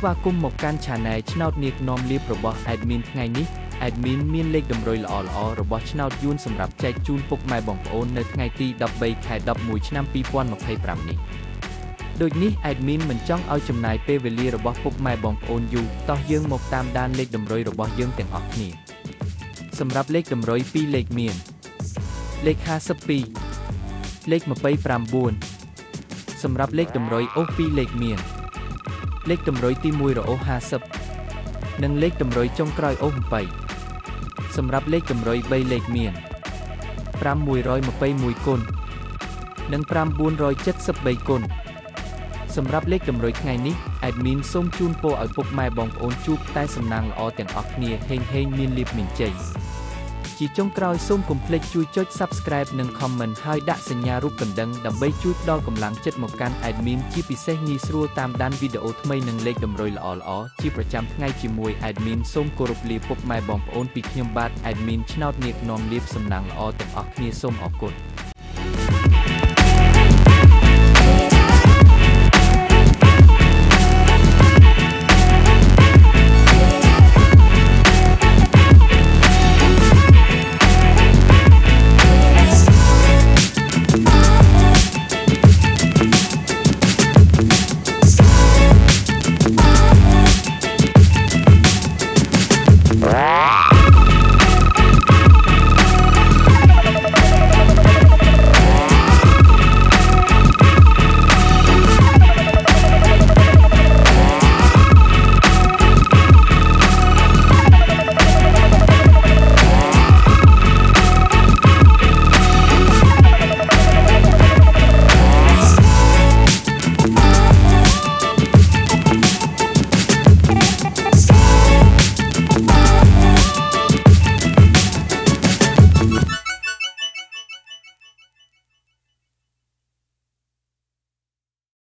ស្វាគមន៍មកកាន់ Channel ឆ្នោតនាគនាំលាភរបស់ Admin ថ្ងៃនេះ Admin មានលេខតម្រុយល្អៗរបស់ឆ្នោតយួនសម្រាប់ចែកជូនពុកម៉ែបងប្អូននៅថ្ងៃទី13 ខែ 11 ឆ្នាំ 2025 នេះដូចនេះ Admin មិនចង់ឲ្យចំណាយពេលវេលារបស់ពុកម៉ែបងប្អូនយូរតោះយើងមកតាមដានលេខតម្រុយរបស់យើងទាំងអស់គ្នាសម្រាប់លេខតម្រុយ2លេខមានលេខ52លេខ29សម្រាប់លេខតម្រុយអូស2លេខមានលេខតម្រុយទី1រអូស50និងលេខតម្រុយចុងក្រោយអូស7សម្រាប់លេខតម្រុយ3លេខមាន5121គុណនិង5473គុណសម្រាប់លេខតម្រុយថ្ងៃនេះ Admin សូមជូនពរឲ្យពុកម៉ែបងប្អូនជួបតែសំណាងល្អទាំងអស់គ្នាហេងមានលាភមានជ័យជាចុងក្រោយសូមកុំភ្លេចជួយចុច Subscribe និង Comment ហើយដាក់សញ្ញារូបកណ្ដឹងដើម្បីជួយផ្ដល់កម្លាំងចិត្តមកកាន់ Admin ជាពិសេសងាយស្រួលតាមដានវីដេអូថ្មីនិងលេខតម្រុយល្អៗជាប្រចាំថ្ងៃជាមួយ Admin សូមគោរពលាពុកម៉ែបងប្អូនពីខ្ញុំបាទ Admin ឆ្នោតនាគនាំលាភសំណាងល្អទាំងអស់គ្នាសូមអរគុណ